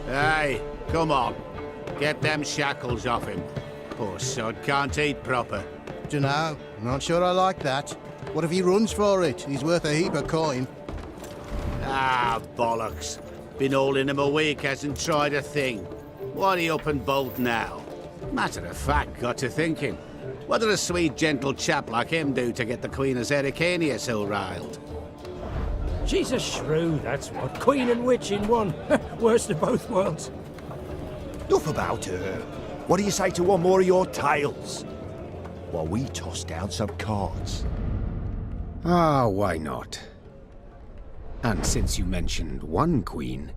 Hey, come on. Get them shackles off him. Poor sod can't eat proper. Dunno. I'm not sure I like that. What if he runs for it? He's worth a heap of coin. Ah, bollocks. Been holding him a week, hasn't tried a thing. Why'd he up and bolt now? Matter of fact, got to thinking. What did a sweet, gentle chap like him do to get the Queen of Zerrikania so riled? She's a shrew, that's what. Queen and witch in one. Worst of both worlds. Enough about her. What do you say to one more of your tales? While we toss down some cards. Ah, why not? And since you mentioned one queen...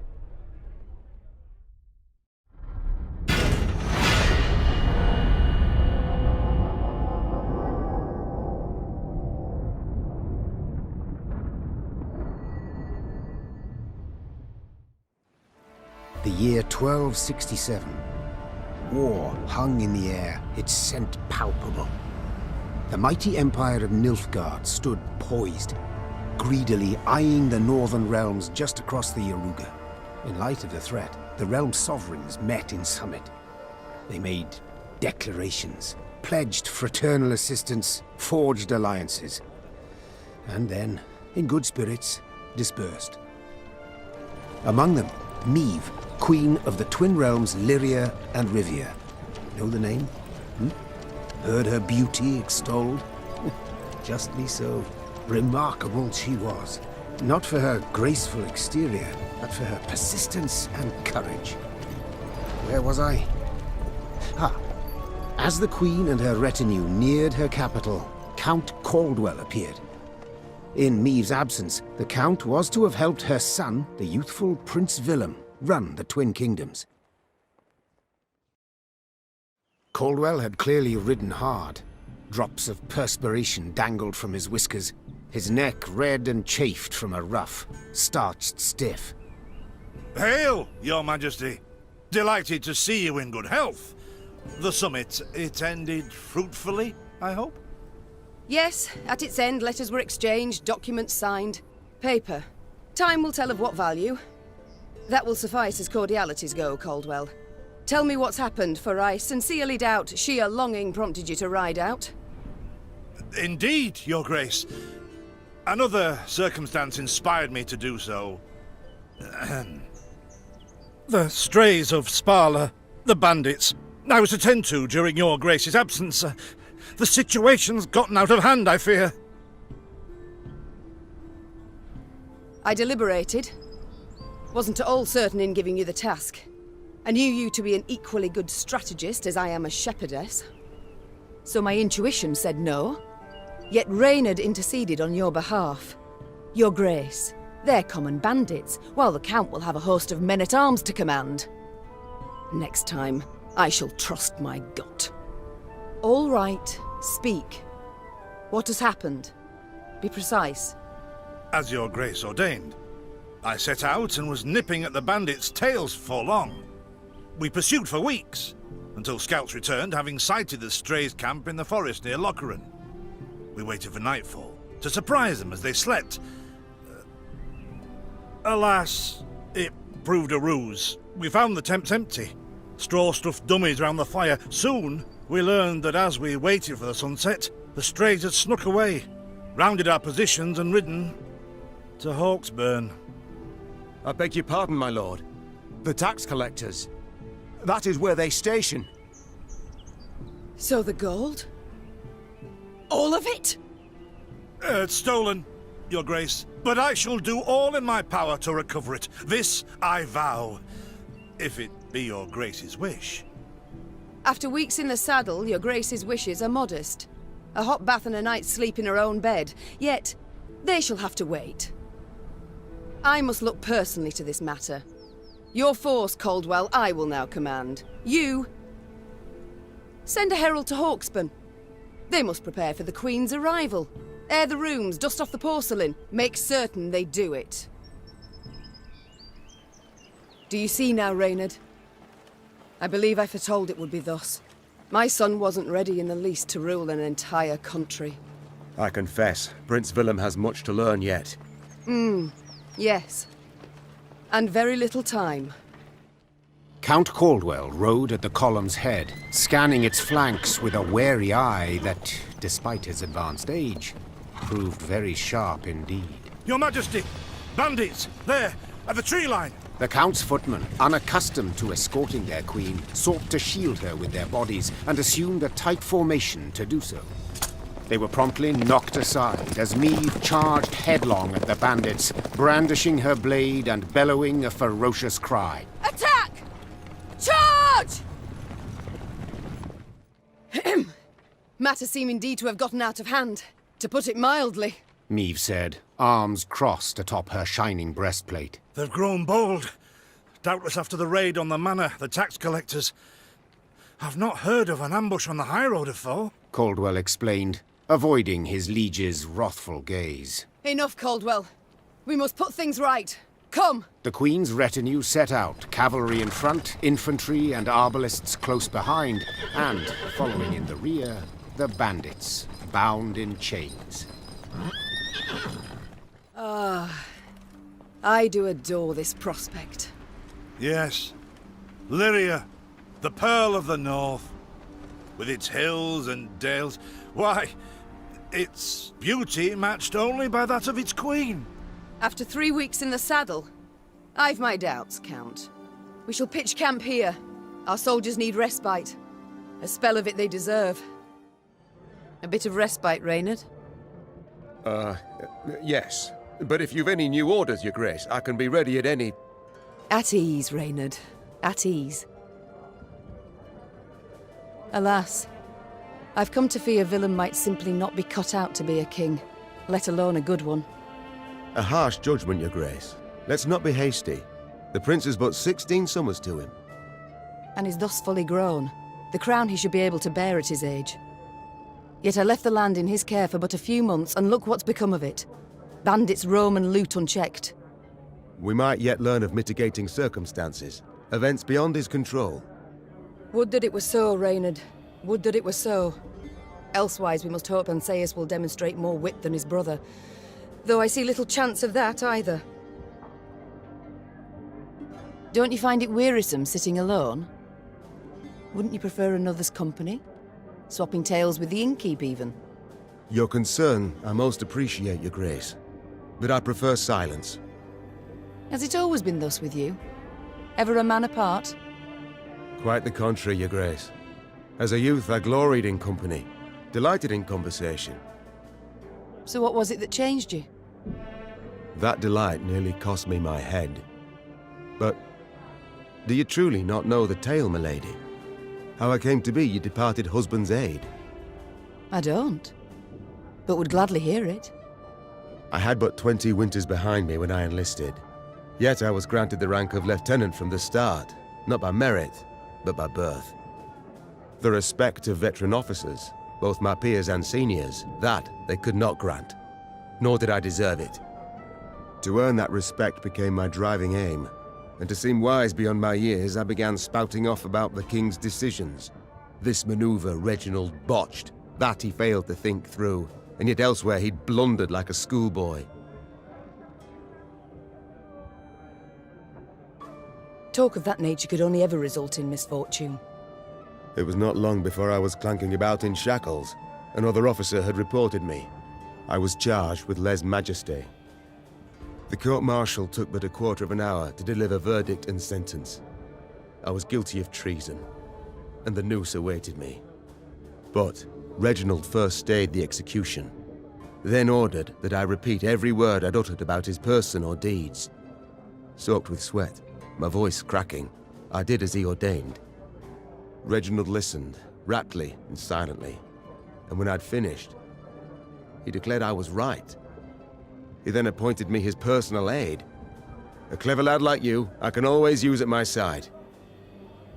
The year 1267. War hung in the air, its scent palpable. The mighty empire of Nilfgaard stood poised, greedily eyeing the northern realms just across the Yaruga. In light of the threat, the realm's sovereigns met in summit. They made declarations, pledged fraternal assistance, forged alliances, and then, in good spirits, dispersed. Among them, Meve, Queen of the Twin Realms Lyria and Rivia. Know the name? Heard her beauty extolled? Justly so. Remarkable she was. Not for her graceful exterior, but for her persistence and courage. Where was I? As the Queen and her retinue neared her capital, Count Caldwell appeared. In Meve's absence, the Count was to have helped her son, the youthful Prince Willem, run the Twin Kingdoms. Caldwell had clearly ridden hard. Drops of perspiration dangled from his whiskers, his neck red and chafed from a ruff, starched stiff. Hail, Your Majesty! Delighted to see you in good health. The summit, it ended fruitfully, I hope? Yes, at its end letters were exchanged, documents signed. Paper. Time will tell of what value. That will suffice as cordialities go, Caldwell. Tell me what's happened, for I sincerely doubt sheer longing prompted you to ride out. Indeed, Your Grace. Another circumstance inspired me to do so. The strays of Sparla, the bandits, I was to tend to during Your Grace's absence. The situation's gotten out of hand, I fear. I deliberated. Wasn't at all certain in giving you the task. I knew you to be an equally good strategist as I am a shepherdess. So my intuition said no. Yet Reynard interceded on your behalf. Your Grace, they're common bandits, while the Count will have a host of men-at-arms to command. Next time, I shall trust my gut. All right, speak. What has happened? Be precise. As Your Grace ordained. I set out and was nipping at the bandits' tails for long. We pursued for weeks, until scouts returned, having sighted the strays' camp in the forest near Locheren. We waited for nightfall, to surprise them as they slept. Alas, it proved a ruse. We found the tents empty. Straw-stuffed dummies round the fire. Soon, we learned that as we waited for the sunset, the strays had snuck away, rounded our positions and ridden to Hawksburn. I beg your pardon, my lord. The tax collectors. That is where they station. So the gold? All of it? It's stolen, Your Grace, but I shall do all in my power to recover it. This I vow, if it be Your Grace's wish. After weeks in the saddle, Your Grace's wishes are modest. A hot bath and a night's sleep in her own bed. Yet, they shall have to wait. I must look personally to this matter. Your force, Caldwell, I will now command. You... send a herald to Hawksburn. They must prepare for the Queen's arrival. Air the rooms, dust off the porcelain. Make certain they do it. Do you see now, Reynard? I believe I foretold it would be thus. My son wasn't ready in the least to rule an entire country. I confess, Prince Willem has much to learn yet. Yes. And very little time. Count Caldwell rode at the column's head, scanning its flanks with a wary eye that, despite his advanced age, proved very sharp indeed. Your Majesty! Bandits! There! At the tree line! The Count's footmen, unaccustomed to escorting their queen, sought to shield her with their bodies and assumed a tight formation to do so. They were promptly knocked aside as Meve charged headlong at the bandits, brandishing her blade and bellowing a ferocious cry. Attack! Charge! Matters seem indeed to have gotten out of hand, to put it mildly. Meve said, arms crossed atop her shining breastplate. They've grown bold. Doubtless after the raid on the manor, the tax collectors. I've not heard of an ambush on the high road afore. Caldwell explained, avoiding his liege's wrathful gaze. Enough, Caldwell. We must put things right. Come! The Queen's retinue set out, cavalry in front, infantry and arbalists close behind, and, following in the rear, the bandits, bound in chains. I do adore this prospect. Yes. Lyria, the Pearl of the North. With its hills and dales. Why, its beauty matched only by that of its queen. After 3 weeks in the saddle, I've my doubts, Count. We shall pitch camp here. Our soldiers need respite. A spell of it they deserve. A bit of respite, Reynard? Yes. But if you've any new orders, Your Grace, I can be ready at any... At ease, Reynard. At ease. Alas, I've come to fear Willem might simply not be cut out to be a king, let alone a good one. A harsh judgment, Your Grace. Let's not be hasty. The prince is but 16 summers to him. And is thus fully grown. The crown he should be able to bear at his age. Yet I left the land in his care for but a few months, and look what's become of it. Bandits roam and loot unchecked. We might yet learn of mitigating circumstances. Events beyond his control. Would that it were so, Reynard. Would that it were so. Elsewise we must hope Ancaeus will demonstrate more wit than his brother. Though I see little chance of that either. Don't you find it wearisome sitting alone? Wouldn't you prefer another's company? Swapping tales with the innkeep, even? Your concern I most appreciate, Your Grace. But I prefer silence. Has it always been thus with you? Ever a man apart? Quite the contrary, Your Grace. As a youth, I gloried in company, delighted in conversation. So what was it that changed you? That delight nearly cost me my head. But do you truly not know the tale, milady? How I came to be your departed husband's aide? I don't, but would gladly hear it. I had but 20 winters behind me when I enlisted. Yet I was granted the rank of lieutenant from the start, not by merit, but by birth. The respect of veteran officers, both my peers and seniors, that they could not grant, nor did I deserve it. To earn that respect became my driving aim, and to seem wise beyond my years, I began spouting off about the king's decisions. This maneuver Reginald botched, that he failed to think through, and yet elsewhere he'd blundered like a schoolboy. Talk of that nature could only ever result in misfortune. It was not long before I was clanking about in shackles. Another officer had reported me. I was charged with lèse-majesté. The court-martial took but a quarter of an hour to deliver verdict and sentence. I was guilty of treason, and the noose awaited me. But Reginald first stayed the execution, then ordered that I repeat every word I'd uttered about his person or deeds. Soaked with sweat, my voice cracking, I did as he ordained. Reginald listened, raptly and silently, and when I'd finished, he declared I was right. He then appointed me his personal aide. A clever lad like you, I can always use at my side.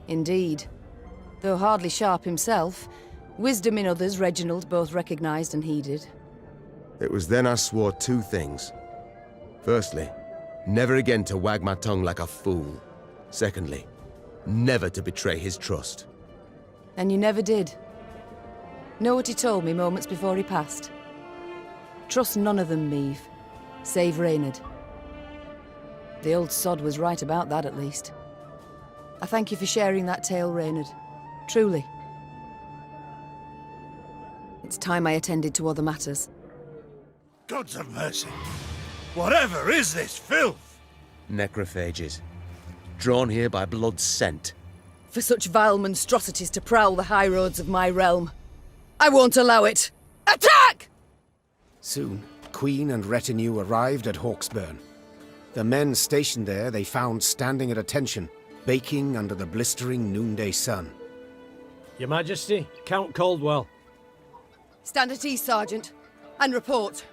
Indeed. Though hardly sharp himself, wisdom in others Reginald both recognized and heeded. It was then I swore two things. Firstly, never again to wag my tongue like a fool. Secondly, never to betray his trust. And you never did. Know what he told me moments before he passed? Trust none of them, Meve. Save Reynard. The old sod was right about that, at least. I thank you for sharing that tale, Reynard. Truly. It's time I attended to other matters. Gods have mercy. Whatever is this filth? Necrophages. Drawn here by blood's scent. For such vile monstrosities to prowl the high roads of my realm, I won't allow it! Attack! Soon, Queen and retinue arrived at Hawksburn. The men stationed there they found standing at attention, baking under the blistering noonday sun. Your Majesty, Count Caldwell. Stand at ease, Sergeant, and report.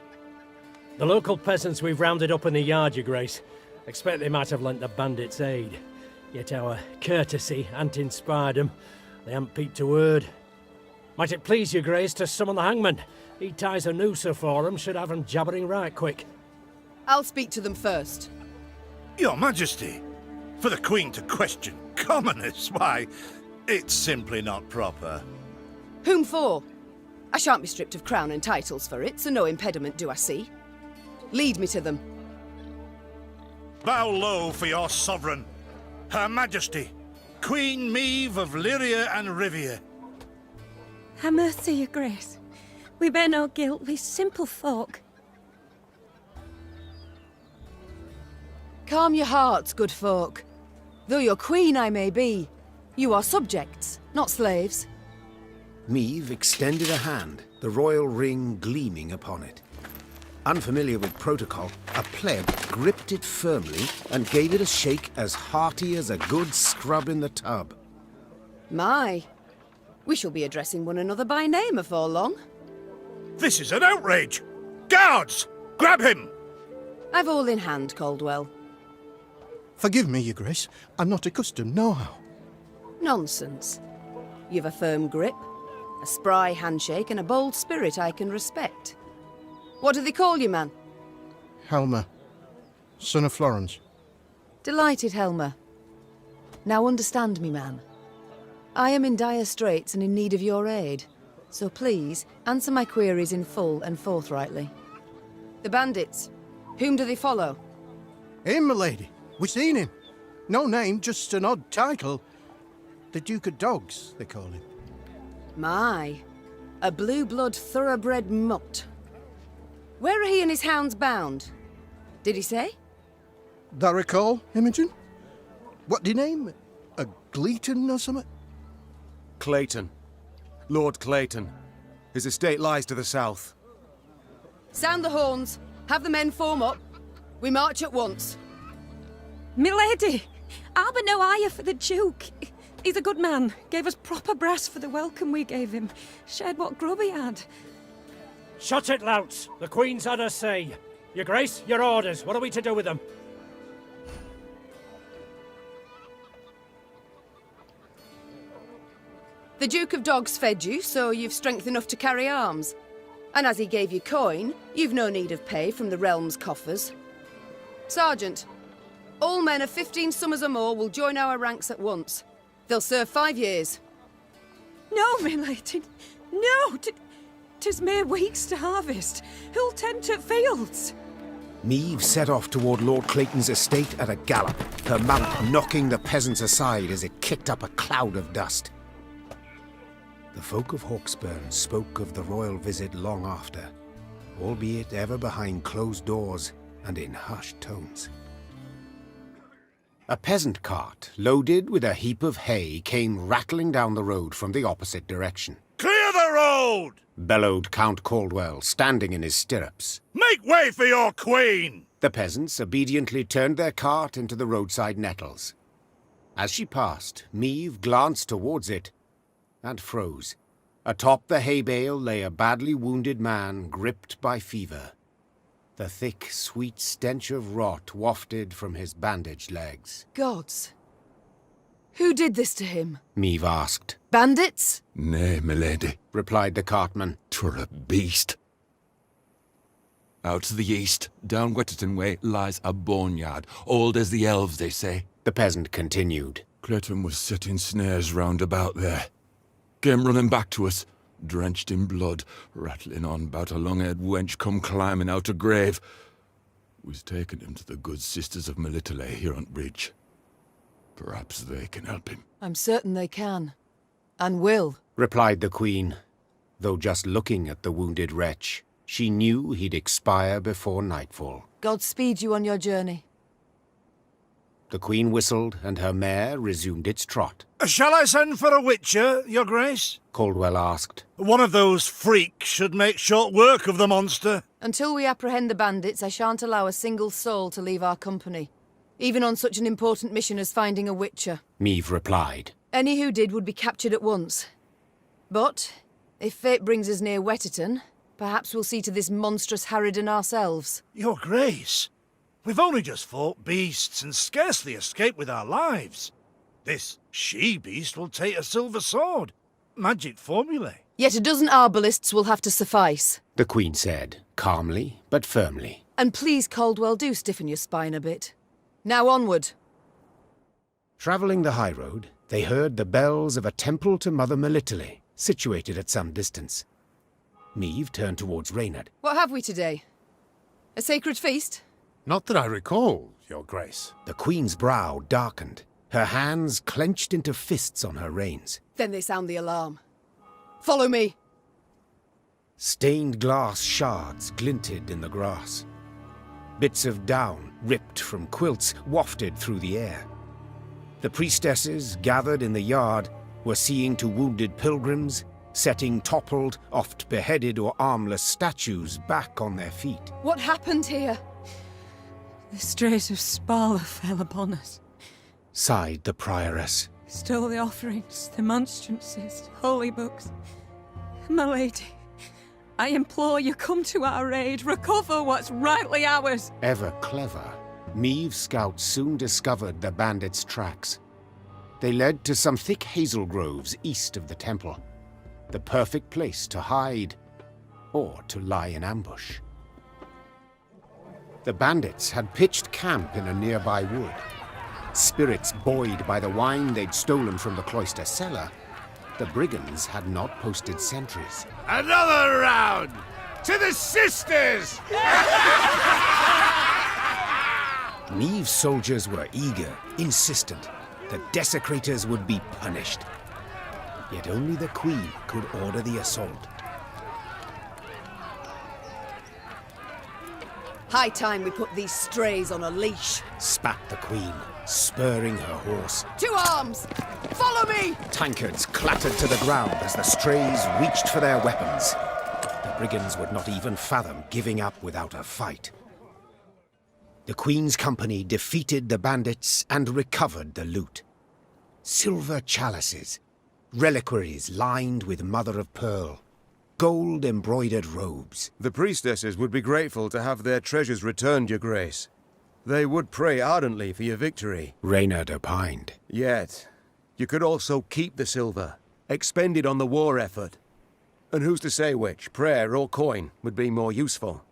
The local peasants we've rounded up in the yard, Your Grace. Expect they might have lent the bandits aid. Yet our courtesy hadn't inspired them. They haven't peeped a word. Might it please Your Grace to summon the hangman? He ties a noose for them, should have them jabbering right quick. I'll speak to them first. Your Majesty, for the Queen to question commoners, why, it's simply not proper. Whom for? I shan't be stripped of crown and titles for it, so no impediment do I see. Lead me to them. Bow low for your sovereign, Her Majesty, Queen Maeve of Lyria and Rivia. Ha' mercy, Your Grace. We bear no guilt, we simple folk. Calm your hearts, good folk. Though your queen I may be, you are subjects, not slaves. Maeve extended a hand, the royal ring gleaming upon it. Unfamiliar with protocol, a pleb gripped it firmly and gave it a shake as hearty as a good scrub in the tub. My, we shall be addressing one another by name afore long. This is an outrage! Guards! Grab him! I've all in hand, Caldwell. Forgive me, Your Grace. I'm not accustomed nohow. Nonsense. You've a firm grip, a spry handshake, and a bold spirit I can respect. What do they call you, man? Helmer, son of Florence. Delighted, Helmer. Now understand me, man. I am in dire straits and in need of your aid, so please answer my queries in full and forthrightly. The bandits, whom do they follow? Him, my lady. We seen him. No name, just an odd title. The Duke of Dogs, they call him. My, a blue-blood thoroughbred mutt. Where are he and his hounds bound? Did he say? That recall, Imogen? What do you name? A Gleeton or something? Clayton. Lord Clayton. His estate lies to the south. Sound the horns. Have the men form up. We march at once. Milady! Arbor no ire for the Duke. He's a good man. Gave us proper brass for the welcome we gave him. Shared what grub he had. Shut it, louts! The Queen's had her say. Your Grace, your orders. What are we to do with them? The Duke of Dogs fed you, so you've strength enough to carry arms. And as he gave you coin, you've no need of pay from the realm's coffers. Sergeant, all men of 15 summers or more will join our ranks at once. They'll serve 5 years. No, milady. No! 'Tis mere weeks to harvest. Who'll tend to fields? Maeve set off toward Lord Clayton's estate at a gallop, her mount knocking the peasants aside as it kicked up a cloud of dust. The folk of Hawksburn spoke of the royal visit long after, albeit ever behind closed doors and in hushed tones. A peasant cart, loaded with a heap of hay, came rattling down the road from the opposite direction. Clear the road! Bellowed Count Caldwell, standing in his stirrups. Make way for your queen! The peasants obediently turned their cart into the roadside nettles. As she passed, Maeve glanced towards it and froze. Atop the hay bale lay a badly wounded man gripped by fever. The thick, sweet stench of rot wafted from his bandaged legs. Gods. Who did this to him? Maeve asked. Bandits? Nay, milady, Replied the cartman. 'twere a beast. Out to the east, down Wetterton way, lies a boneyard, old as the elves, they say. The peasant continued. Clayton was setting snares round about there. Came running back to us, drenched in blood, rattling on about a long-haired wench come climbing out a grave. We's taken him to the good sisters of Melitele here on bridge. Perhaps they can help him. I'm certain they can. And will. Replied the Queen, though just looking at the wounded wretch, she knew he'd expire before nightfall. God speed you on your journey. The Queen whistled, and her mare resumed its trot. Shall I send for a witcher, Your Grace? Caldwell asked. One of those freaks should make short work of the monster. Until we apprehend the bandits, I shan't allow a single soul to leave our company. Even on such an important mission as finding a witcher. Meave replied. Any who did would be captured at once. But, if fate brings us near Wetterton, perhaps we'll see to this monstrous harridan ourselves. Your Grace, we've only just fought beasts and scarcely escaped with our lives. This she-beast will take a silver sword. Magic formulae. Yet a dozen arbalists will have to suffice. The Queen said, calmly but firmly. And please, Caldwell, do stiffen your spine a bit. Now onward. Travelling the high road, they heard the bells of a temple to Mother Melitele, situated at some distance. Meave turned towards Reynard. What have we today? A sacred feast? Not that I recall, Your Grace. The Queen's brow darkened, her hands clenched into fists on her reins. Then they sound the alarm. Follow me. Stained glass shards glinted in the grass. Bits of down, ripped from quilts, wafted through the air. The priestesses, gathered in the yard, were seeing to wounded pilgrims, setting toppled, oft beheaded or armless statues back on their feet. What happened here? The strays of Spala fell upon us. Sighed the prioress. Stole the offerings, the monstrances, holy books. My lady, I implore you, come to our aid, recover what's rightly ours. Ever clever, Meave's scouts soon discovered the bandits' tracks. They led to some thick hazel groves east of the temple, the perfect place to hide or to lie in ambush. The bandits had pitched camp in a nearby wood. Spirits buoyed by the wine they'd stolen from the cloister cellar, the brigands had not posted sentries. Another round! To the sisters! Meave's soldiers were eager, insistent. The desecrators would be punished. Yet only the Queen could order the assault. High time we put these strays on a leash. Spat the Queen, spurring her horse. To arms! Follow me! Tankards clattered to the ground as the strays reached for their weapons. The brigands would not even fathom giving up without a fight. The Queen's company defeated the bandits and recovered the loot. Silver chalices, reliquaries lined with mother-of-pearl, gold-embroidered robes. The priestesses would be grateful to have their treasures returned, Your Grace. They would pray ardently for your victory. Reynard opined. Yet, you could also keep the silver, expend it on the war effort. And who's to say which, prayer or coin, would be more useful?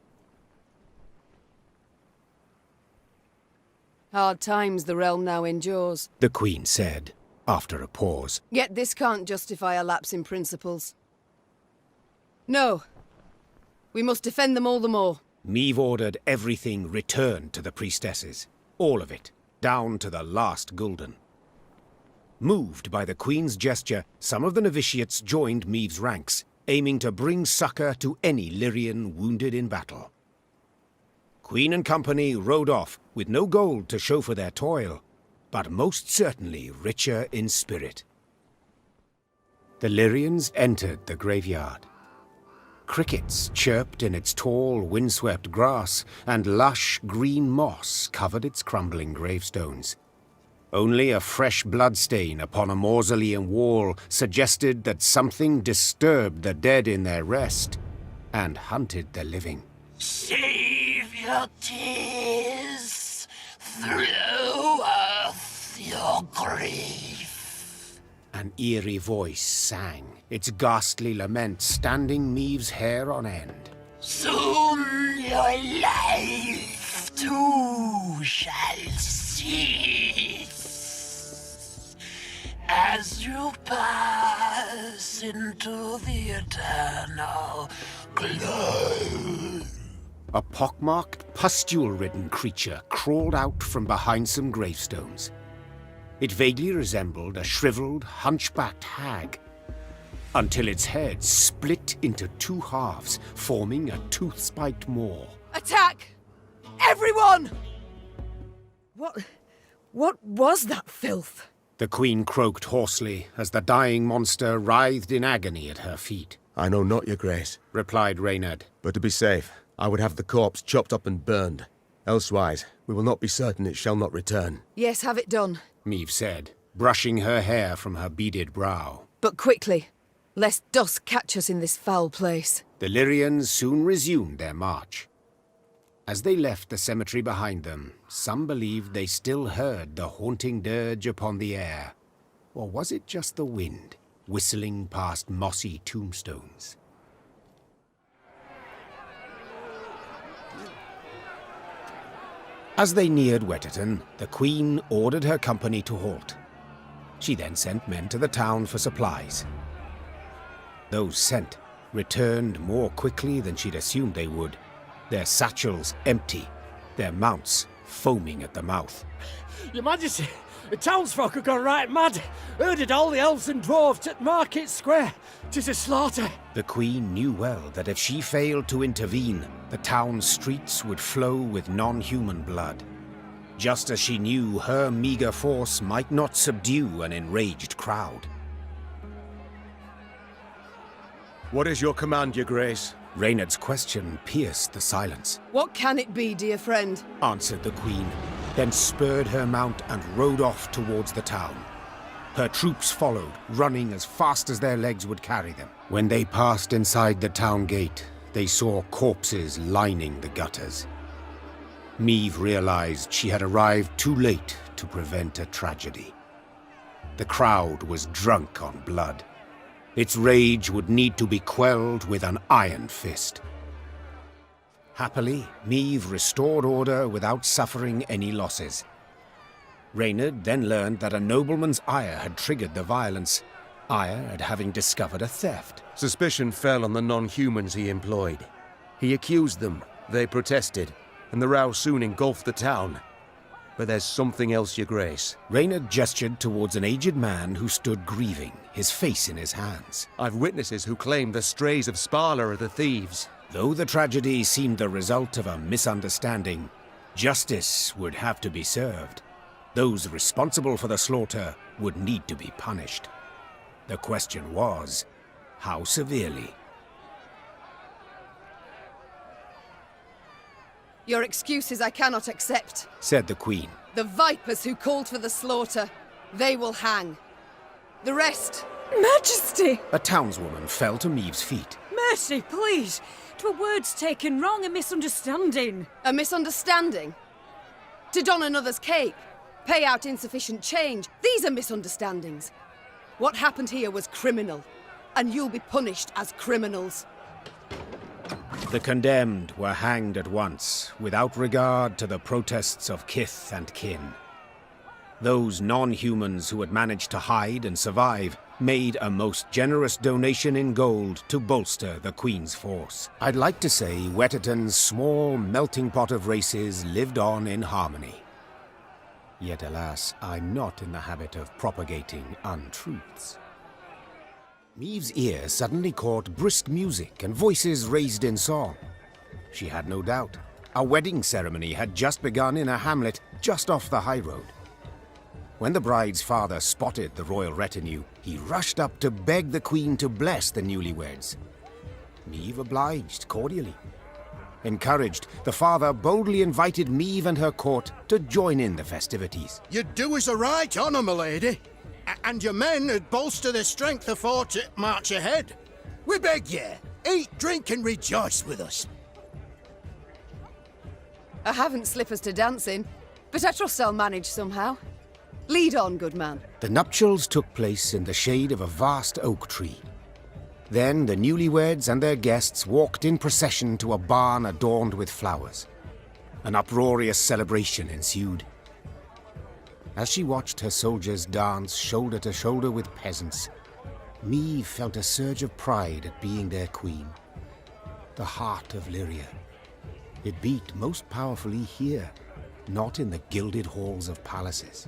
Hard times the realm now endures. The Queen said, after a pause. Yet this can't justify a lapse in principles. No. We must defend them all the more. Meave ordered everything returned to the priestesses. All of it, down to the last gulden. Moved by the Queen's gesture, some of the novitiates joined Meave's ranks, aiming to bring succor to any Lyrian wounded in battle. Queen and company rode off with no gold to show for their toil, but most certainly richer in spirit. The Lyrians entered the graveyard. Crickets chirped in its tall, windswept grass, and lush green moss covered its crumbling gravestones. Only a fresh bloodstain upon a mausoleum wall suggested that something disturbed the dead in their rest and hunted the living. Save your tears, throw earth your grief. An eerie voice sang, its ghastly lament standing Meave's hair on end. Soon your life too shall cease, as you pass into the eternal glow. A pockmarked, pustule-ridden creature crawled out from behind some gravestones. It vaguely resembled a shriveled, hunchbacked hag, until its head split into two halves, forming a tooth-spiked maw. Attack! Everyone! What was that filth? The queen croaked hoarsely as the dying monster writhed in agony at her feet. I know not, your grace, replied Reynard. but to be safe, I would have the corpse chopped up and burned. Elsewise, we will not be certain it shall not return. Yes, have it done. Meve said, brushing her hair from her beaded brow. But quickly, lest dusk catch us in this foul place. The Lyrians soon resumed their march. As they left the cemetery behind them, some believed they still heard the haunting dirge upon the air. Or was it just the wind, whistling past mossy tombstones? As they neared Wetterton, the Queen ordered her company to halt. She then sent men to the town for supplies. Those sent returned more quickly than she'd assumed they would, their satchels empty, their mounts foaming at the mouth. Your Majesty, the townsfolk have gone right mad. Herded all the elves and dwarves at Market Square. 'Tis a slaughter. The Queen knew well that if she failed to intervene, the town's streets would flow with non-human blood. Just as she knew her meager force might not subdue an enraged crowd. What is your command, your grace? Reynard's question pierced the silence. What can it be, dear friend? Answered the Queen, then spurred her mount and rode off towards the town. Her troops followed, running as fast as their legs would carry them. When they passed inside the town gate, they saw corpses lining the gutters. Meve realized she had arrived too late to prevent a tragedy. The crowd was drunk on blood. Its rage would need to be quelled with an iron fist. Happily, Meve restored order without suffering any losses. Reynard then learned that a nobleman's ire had triggered the violence, ire at having discovered a theft. Suspicion fell on the non-humans he employed. He accused them, they protested, and the row soon engulfed the town. But there's something else, your grace. Reynard gestured towards an aged man who stood grieving, his face in his hands. I've witnesses who claim the strays of Sparla are the thieves. Though the tragedy seemed the result of a misunderstanding, justice would have to be served. Those responsible for the slaughter would need to be punished. The question was, how severely? Your excuses I cannot accept, said the Queen. The vipers who called for the slaughter, they will hang. The rest... Majesty! A townswoman fell to Meve's feet. Mercy, please! 'Twere words taken wrong, a misunderstanding. A misunderstanding? To don another's cape, pay out insufficient change, these are misunderstandings. What happened here was criminal, and you'll be punished as criminals. The condemned were hanged at once, without regard to the protests of kith and kin. Those non-humans who had managed to hide and survive made a most generous donation in gold to bolster the Queen's force. I'd like to say Wetterton's small melting pot of races lived on in harmony. Yet alas, I'm not in the habit of propagating untruths. Meve's ear suddenly caught brisk music and voices raised in song. She had no doubt. A wedding ceremony had just begun in a hamlet just off the high road. When the bride's father spotted the royal retinue, he rushed up to beg the Queen to bless the newlyweds. Meve obliged cordially. Encouraged, the father boldly invited Meve and her court to join in the festivities. You do us a right honour, my lady. And your men would bolster their strength afore to march ahead. We beg ye, eat, drink, and rejoice with us. I haven't slippers to dance in, but I trust I'll manage somehow. Lead on, good man. The nuptials took place in the shade of a vast oak tree. Then the newlyweds and their guests walked in procession to a barn adorned with flowers. An uproarious celebration ensued. As she watched her soldiers dance shoulder to shoulder with peasants, Meve felt a surge of pride at being their queen. The heart of Lyria. It beat most powerfully here, not in the gilded halls of palaces.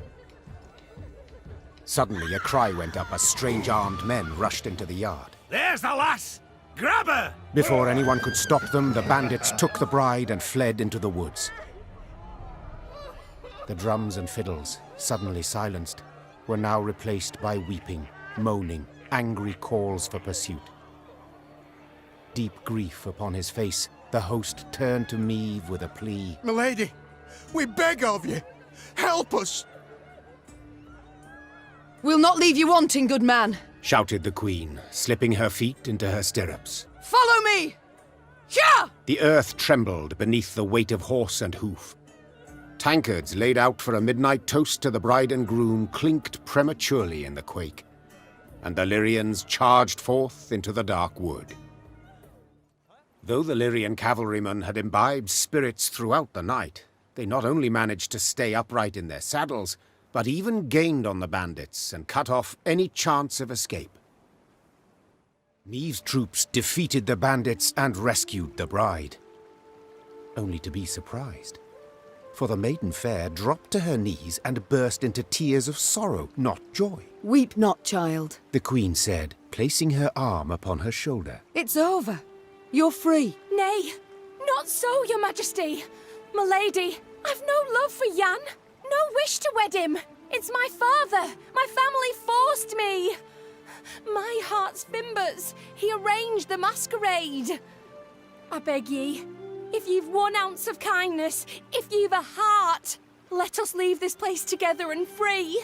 Suddenly, a cry went up as strange armed men rushed into the yard. There's the lass! Grab her! Before anyone could stop them, the bandits took the bride and fled into the woods. The drums and fiddles, suddenly silenced, were now replaced by weeping, moaning, angry calls for pursuit. Deep grief upon his face, the host turned to Meve with a plea. Milady, we beg of you, help us! We'll not leave you wanting, good man. Shouted the queen, slipping her feet into her stirrups. Follow me! Yeah! The earth trembled beneath the weight of horse and hoof. Tankards laid out for a midnight toast to the bride and groom clinked prematurely in the quake, and the Lyrians charged forth into the dark wood. Though the Lyrian cavalrymen had imbibed spirits throughout the night, they not only managed to stay upright in their saddles, but even gained on the bandits and cut off any chance of escape. Meve's troops defeated the bandits and rescued the bride, only to be surprised. For the maiden fair dropped to her knees and burst into tears of sorrow, not joy. Weep not, child, The queen said, placing her arm upon her shoulder. It's over. You're free. Nay, not so, your majesty. Milady, I've no love for Jan. No wish to wed him. It's my father. My family forced me. My heart's fimbers. He arranged the masquerade. I beg ye, if you've 1 ounce of kindness, if you've a heart, let us leave this place together and free.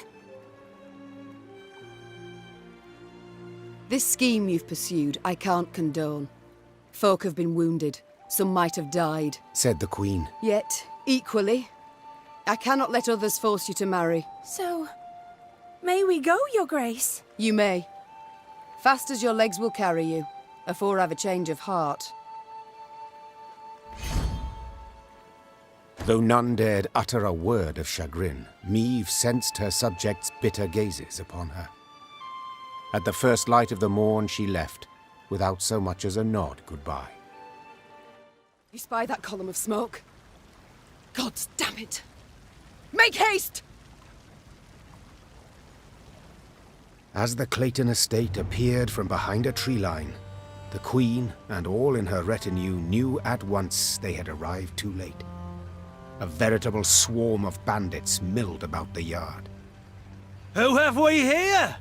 This scheme you've pursued, I can't condone. Folk have been wounded. Some might have died. Said the queen. Yet, equally, I cannot let others force you to marry. So, may we go, your grace? You may. Fast as your legs will carry you, afore I've a change of heart. Though none dared utter a word of chagrin, Meve sensed her subjects' bitter gazes upon her. At the first light of the morn she left, without so much as a nod goodbye. You spy that column of smoke? Gods damn it! Make haste! As the Clayton estate appeared from behind a tree line, the queen and all in her retinue knew at once they had arrived too late. A veritable swarm of bandits milled about the yard. Who have we here?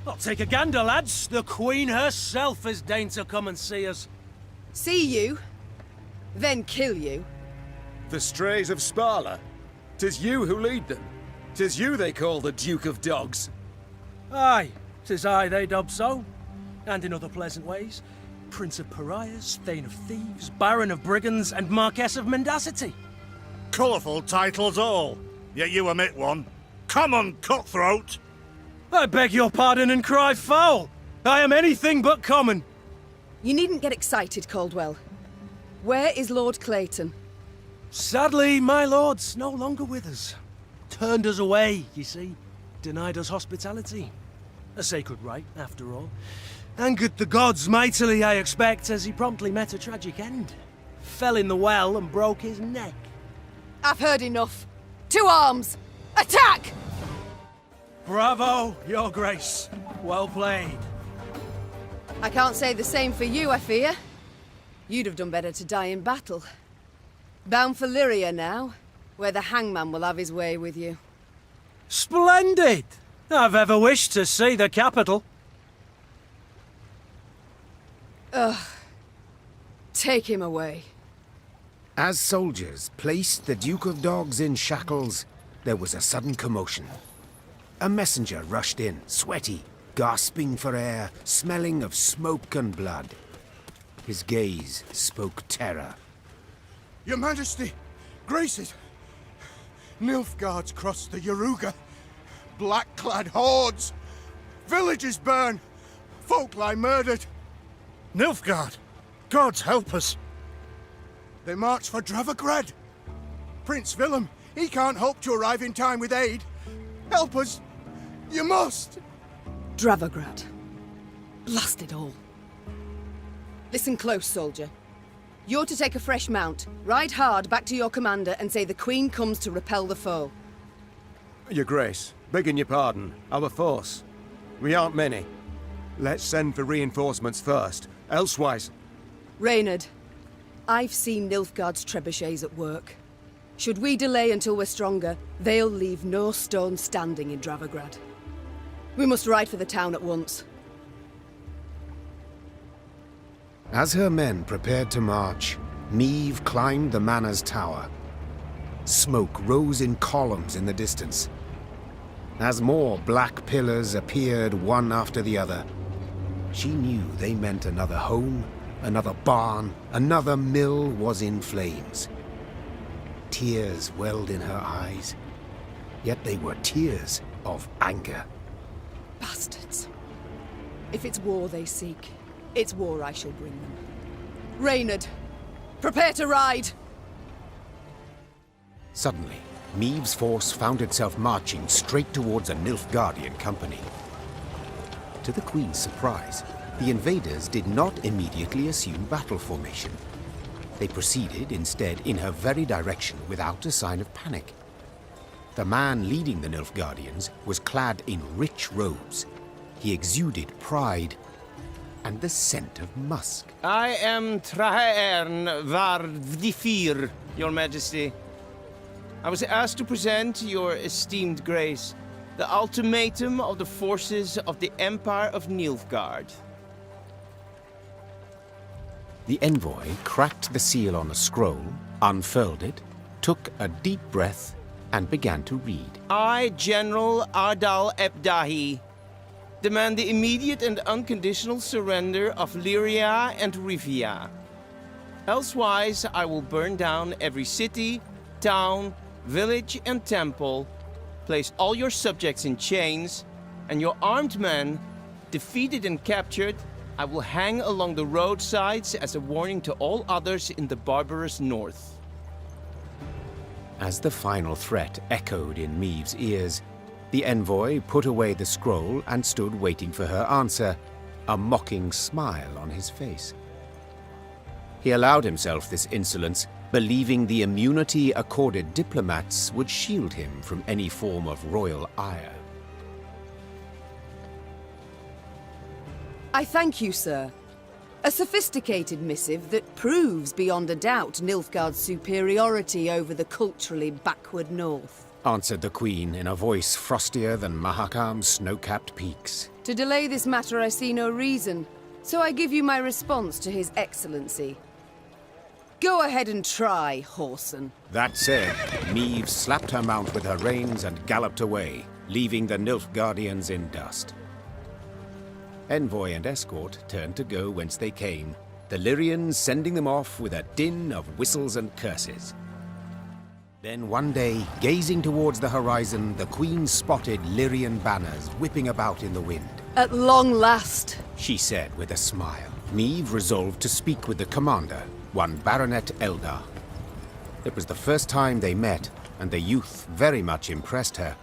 I'll take a gander, lads. The Queen herself has deigned to come and see us. See you, then kill you. The strays of Sparla. 'Tis you who lead them. 'Tis you they call the Duke of Dogs. Aye, 'tis I they dub so. And in other pleasant ways. Prince of Pariahs, Thane of Thieves, Baron of Brigands, and Marquess of Mendacity. Colourful titles all, yet you omit one. Common cutthroat! I beg your pardon and cry foul. I am anything but common. You needn't get excited, Caldwell. Where is Lord Clayton? Sadly, my lord's no longer with us. Turned us away, you see. Denied us hospitality. A sacred right, after all. Angered the gods mightily, I expect, as he promptly met a tragic end. Fell in the well and broke his neck. I've heard enough. To arms! Attack! Bravo, your grace. Well played. I can't say the same for you, I fear. You'd have done better to die in battle. Bound for Lyria now, where the hangman will have his way with you. Splendid! I've ever wished to see the capital. Ugh. Take him away. As soldiers placed the Duke of Dogs in shackles, there was a sudden commotion. A messenger rushed in, sweaty, gasping for air, smelling of smoke and blood. His gaze spoke terror. Your Majesty, graces. Nilfgaard's crossed the Yaruga. Black-clad hordes. Villages burn. Folk lie murdered. Nilfgaard! Gods help us! They march for Dravograd. Prince Willem, he can't hope to arrive in time with aid. Help us. You must. Dravograd. Blast it all. Listen close, soldier. You're to take a fresh mount, ride hard back to your commander and say the Queen comes to repel the foe. Your Grace, Begging your pardon, our force. We aren't many. Let's send for reinforcements first, elsewise... Reynard, I've seen Nilfgaard's trebuchets at work. Should we delay until we're stronger, they'll leave no stone standing in Dravograd. We must ride for the town at once. As her men prepared to march, Niamh climbed the manor's tower. Smoke rose in columns in the distance. As more black pillars appeared one after the other, she knew they meant another home, another barn, another mill was in flames. Tears welled in her eyes, yet they were tears of anger. Bastards. If it's war they seek, it's war I shall bring them. Reynard, prepare to ride! Suddenly, Niamh's force found itself marching straight towards a Nilfgaardian company. To the Queen's surprise, the invaders did not immediately assume battle formation. They proceeded instead in her very direction without a sign of panic. The man leading the Nilfgaardians was clad in rich robes. He exuded pride and the scent of musk. I am Trahaern var Vdifir, Your Majesty. I was asked to present your esteemed grace the ultimatum of the forces of the Empire of Nilfgaard. The envoy cracked the seal on a scroll, unfurled it, took a deep breath, and began to read. I, General Ardal Ebdahi, demand the immediate and unconditional surrender of Lyria and Rivia. Elsewise, I will burn down every city, town, village, and temple, place all your subjects in chains, and your armed men, defeated and captured, I will hang along the roadsides as a warning to all others in the barbarous north. As the final threat echoed in Niamh's ears, the envoy put away the scroll and stood waiting for her answer, a mocking smile on his face. He allowed himself this insolence, believing the immunity accorded diplomats would shield him from any form of royal ire. I thank you, sir. A sophisticated missive that proves beyond a doubt Nilfgaard's superiority over the culturally backward north, answered the Queen in a voice frostier than Mahakam's snow-capped peaks. To delay this matter I see no reason, so I give you my response to His Excellency. Go ahead and try, Whoreson. That said, Niamh slapped her mount with her reins and galloped away, leaving the Nilfgaardians in dust. Envoy and escort turned to go whence they came, the Lyrians sending them off with a din of whistles and curses. Then one day, gazing towards the horizon, the Queen spotted Lyrian banners whipping about in the wind. At long last, she said with a smile. Niamh resolved to speak with the commander, one Baronet Eldar. It was the first time they met, and the youth very much impressed her.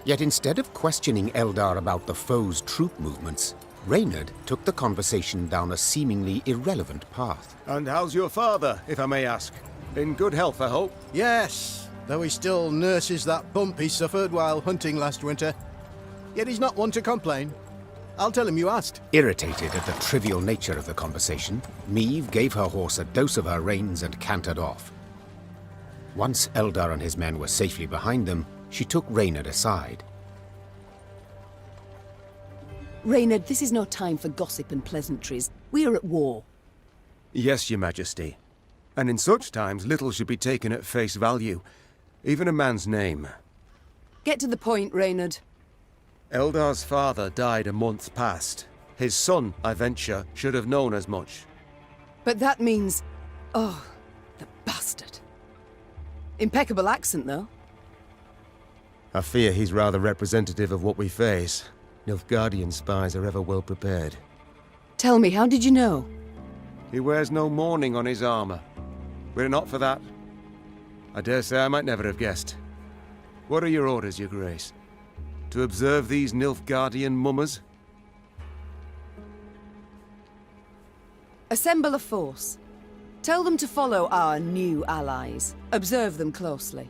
Yet instead of questioning Eldar about the foe's troop movements, Reynard took the conversation down a seemingly irrelevant path. And how's your father, if I may ask? In good health, I hope? Yes, though he still nurses that bump he suffered while hunting last winter. Yet he's not one to complain. I'll tell him you asked. Irritated at the trivial nature of the conversation, Niamh gave her horse a dose of her reins and cantered off. Once Eldar and his men were safely behind them, she took Reynard aside. Reynard, this is no time for gossip and pleasantries. We are at war. Yes, Your Majesty. And in such times, little should be taken at face value. Even a man's name. Get to the point, Reynard. Eldar's father died a month past. His son, I venture, should have known as much. But that means... oh, the bastard. Impeccable accent, though. I fear he's rather representative of what we face. Nilfgaardian spies are ever well prepared. Tell me, how did you know? He wears no mourning on his armor. Were it not for that, I dare say I might never have guessed. What are your orders, Your Grace? To observe these Nilfgaardian mummers? Assemble a force. Tell them to follow our new allies. Observe them closely.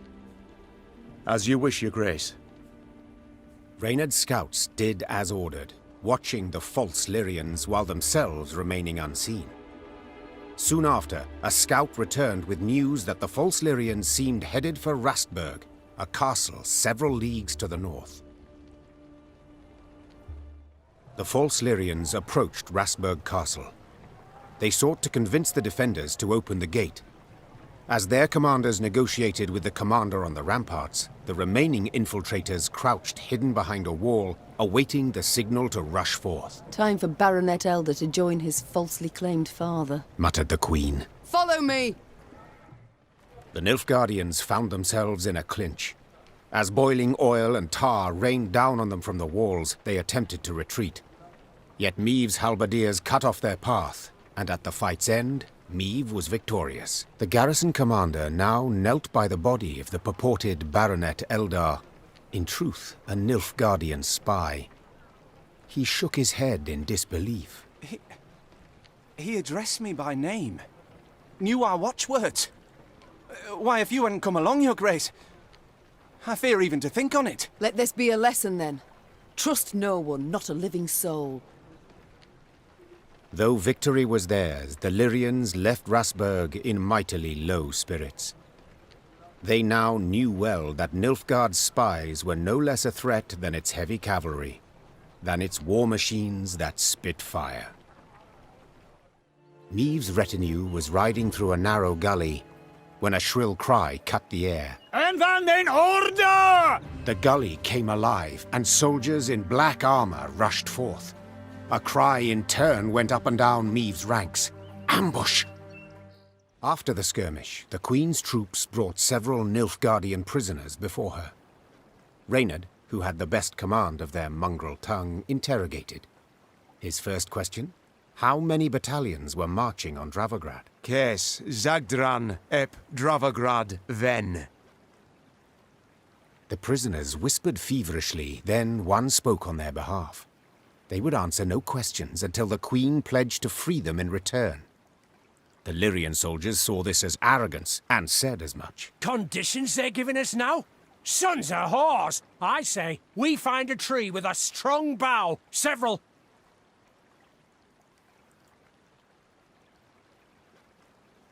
As you wish, Your Grace. Reynard's scouts did as ordered, watching the false Lyrians while themselves remaining unseen. Soon after, a scout returned with news that the false Lyrians seemed headed for Rastburg, a castle several leagues to the north. The false Lyrians approached Rastburg Castle. They sought to convince the defenders to open the gate. As their commanders negotiated with the commander on the ramparts, the remaining infiltrators crouched hidden behind a wall, awaiting the signal to rush forth. Time for Baronet Elder to join his falsely claimed father, muttered the Queen. Follow me! The Nilfgaardians found themselves in a clinch. As boiling oil and tar rained down on them from the walls, they attempted to retreat. Yet Meave's halberdiers cut off their path, and at the fight's end, Meave was victorious. The garrison commander now knelt by the body of the purported Baronet Eldar, in truth a Nilfgaardian spy. He shook his head in disbelief. He addressed me by name. Knew our watchwords. Why, if you hadn't come along, Your Grace, I fear even to think on it. Let this be a lesson, then. Trust no one, not a living soul. Though victory was theirs, the Lyrians left Rastburg in mightily low spirits. They now knew well that Nilfgaard's spies were no less a threat than its heavy cavalry, than its war machines that spit fire. Meave's retinue was riding through a narrow gully when a shrill cry cut the air. En van den order! The gully came alive, and soldiers in black armor rushed forth. A cry in turn went up and down Meave's ranks. Ambush! After the skirmish, the Queen's troops brought several Nilfgaardian prisoners before her. Reynard, who had the best command of their mongrel tongue, interrogated. His first question? How many battalions were marching on Dravograd? Kes Zagdran ep Dravograd ven. The prisoners whispered feverishly, then one spoke on their behalf. They would answer no questions until the Queen pledged to free them in return. The Lyrian soldiers saw this as arrogance, and said as much. Conditions they're giving us now? Sons of whores! I say, we find a tree with a strong bough, several...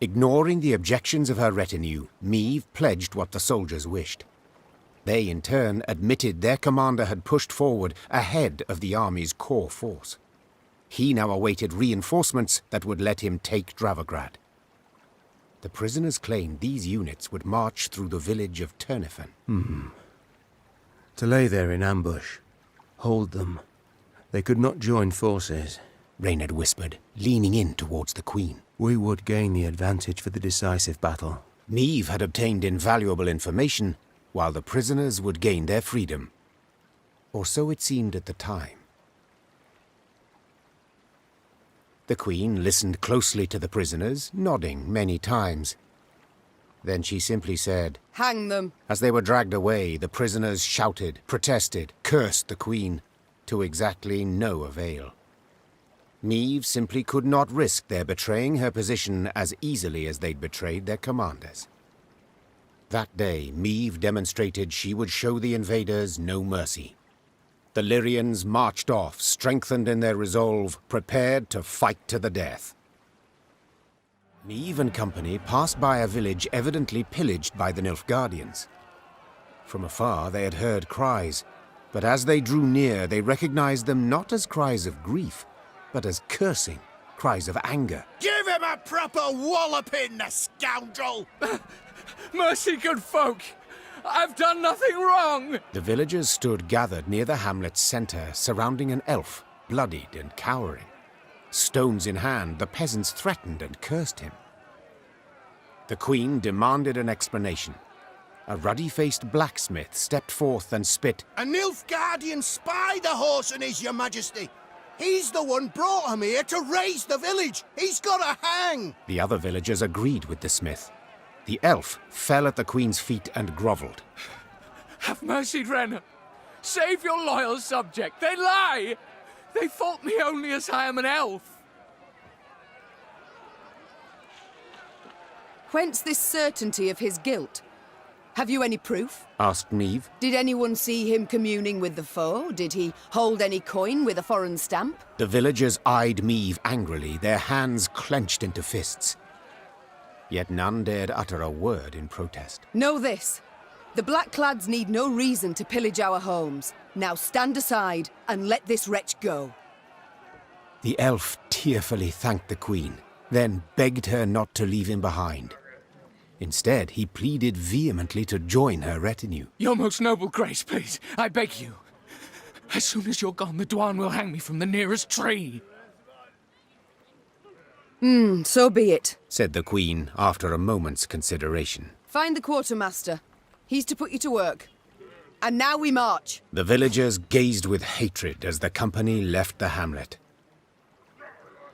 Ignoring the objections of her retinue, Meave pledged what the soldiers wished. They, in turn, admitted their commander had pushed forward ahead of the army's core force. He now awaited reinforcements that would let him take Dravograd. The prisoners claimed these units would march through the village of Turnifen. To lay there in ambush. Hold them. They could not join forces. Reynard whispered, leaning in towards the Queen. We would gain the advantage for the decisive battle. Meave had obtained invaluable information, while the prisoners would gain their freedom. Or so it seemed at the time. The Queen listened closely to the prisoners, nodding many times. Then she simply said, Hang them! As they were dragged away, the prisoners shouted, protested, cursed the Queen, to exactly no avail. Meave simply could not risk their betraying her position as easily as they'd betrayed their commanders. That day, Meave demonstrated she would show the invaders no mercy. The Lyrians marched off, strengthened in their resolve, prepared to fight to the death. Meave and company passed by a village evidently pillaged by the Nilfgaardians. From afar they had heard cries, but as they drew near they recognized them not as cries of grief, but as cursing, cries of anger. Give him a proper walloping, the scoundrel! Mercy, good folk! I've done nothing wrong! The villagers stood gathered near the hamlet's center, surrounding an elf, bloodied and cowering. Stones in hand, the peasants threatened and cursed him. The Queen demanded an explanation. A ruddy-faced blacksmith stepped forth and spit. A Nilfgaardian spy, the whoreson is, Your Majesty! He's the one brought him here to raise the village! He's gotta hang! The other villagers agreed with the smith. The elf fell at the Queen's feet and grovelled. Have mercy, Dren. Save your loyal subject. They lie! They fault me only as I am an elf. Whence this certainty of his guilt? Have you any proof? asked Meave. Did anyone see him communing with the foe? Did he hold any coin with a foreign stamp? The villagers eyed Meave angrily, their hands clenched into fists. Yet none dared utter a word in protest. Know this. The Blackclads need no reason to pillage our homes. Now stand aside and let this wretch go. The elf tearfully thanked the queen, then begged her not to leave him behind. Instead, he pleaded vehemently to join her retinue. Your most noble grace, please, I beg you. As soon as you're gone, the Dwan will hang me from the nearest tree. So be it, said the queen after a moment's consideration. Find the quartermaster. He's to put you to work. And now we march. The villagers gazed with hatred as the company left the hamlet.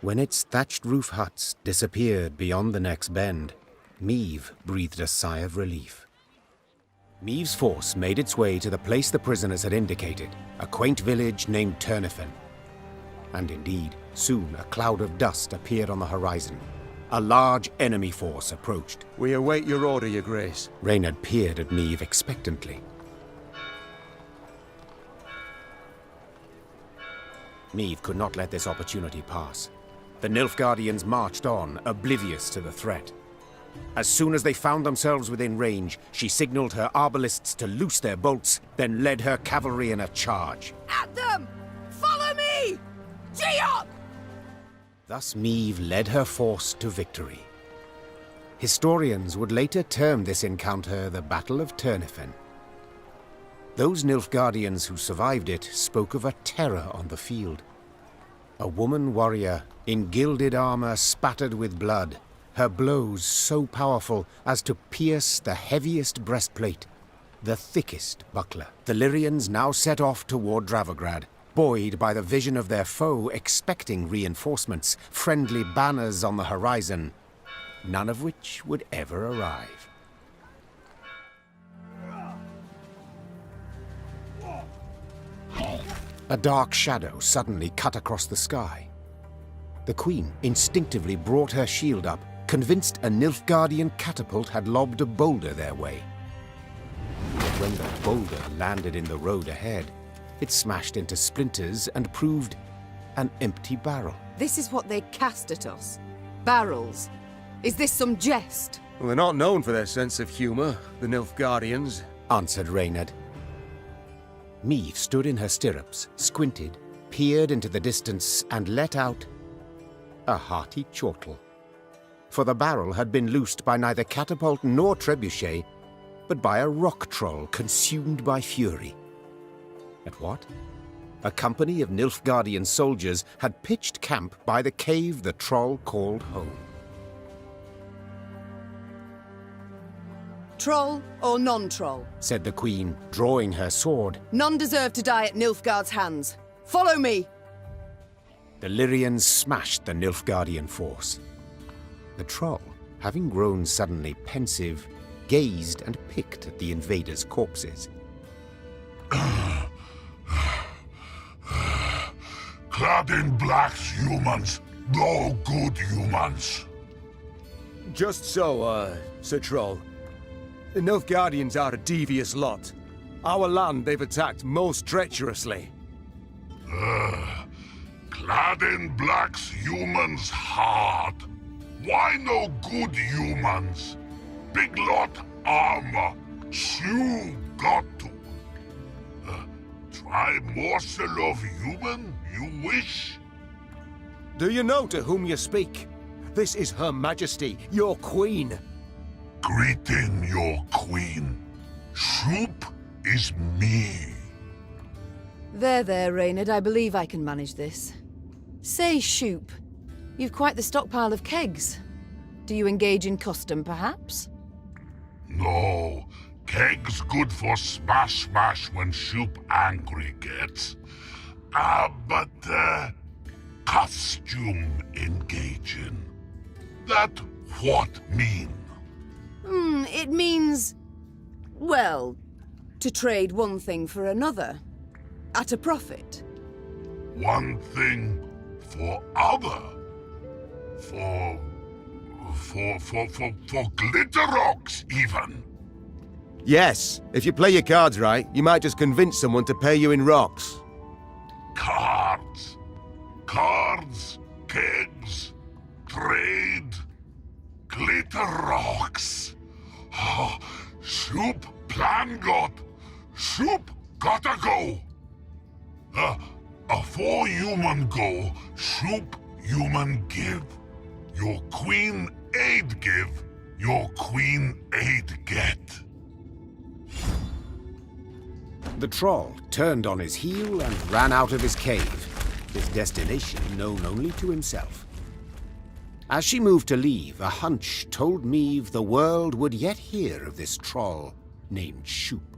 When its thatched roof huts disappeared beyond the next bend, Meave breathed a sigh of relief. Meave's force made its way to the place the prisoners had indicated, a quaint village named Thronebreaker. And indeed, soon a cloud of dust appeared on the horizon. A large enemy force approached. We await your order, Your Grace. Reynard peered at Meave expectantly. Meave could not let this opportunity pass. The Nilfgaardians marched on, oblivious to the threat. As soon as they found themselves within range, she signaled her arbalists to loose their bolts, then led her cavalry in a charge. At them! Follow me! Georg! Thus Meave led her force to victory. Historians would later term this encounter the Battle of Thronebreaker. Those Nilfgaardians who survived it spoke of a terror on the field. A woman warrior in gilded armor spattered with blood, her blows so powerful as to pierce the heaviest breastplate, the thickest buckler. The Lyrians now set off toward Dravograd, buoyed by the vision of their foe expecting reinforcements, friendly banners on the horizon, none of which would ever arrive. A dark shadow suddenly cut across the sky. The queen instinctively brought her shield up, convinced a Nilfgaardian catapult had lobbed a boulder their way. But when the boulder landed in the road ahead, it smashed into splinters and proved an empty barrel. This is what they cast at us. Barrels. Is this some jest? Well, they're not known for their sense of humor, the Nilfgaardians, answered Reynard. Meave stood in her stirrups, squinted, peered into the distance, and let out a hearty chortle. For the barrel had been loosed by neither catapult nor trebuchet, but by a rock troll consumed by fury. At what? A company of Nilfgaardian soldiers had pitched camp by the cave the troll called home. Troll or non-troll? Said the queen, drawing her sword. None deserve to die at Nilfgaard's hands. Follow me! The Lyrians smashed the Nilfgaardian force. The troll, having grown suddenly pensive, gazed and picked at the invaders' corpses. Clad in blacks, humans. No good humans. Just so, Sir Troll. The Nilfgaardians are a devious lot. Our land they've attacked most treacherously. Clad in blacks, humans hard. Why no good humans? Big lot armor. Slew got to. Try morsel of human, you wish? Do you know to whom you speak? This is Her Majesty, your queen. Greeting your queen. Soup is me. There, Reynard. I believe I can manage this. Say, Shoop, you've quite the stockpile of kegs. Do you engage in custom, perhaps? No. Kegs good for smash when Shoop angry gets. But costume engaging. That what mean? It means... well, to trade one thing for another. At a profit. One thing for other. For glitter rocks, even. Yes, if you play your cards right, you might just convince someone to pay you in rocks. Cards. Cards, kegs, trade, glitter rocks. Oh, Shoop plan got. Shoop gotta go. Afore human go, Shoop human give. Your queen aid give, your queen aid get. The troll turned on his heel and ran out of his cave, his destination known only to himself. As she moved to leave, a hunch told Meve the world would yet hear of this troll named Shoop.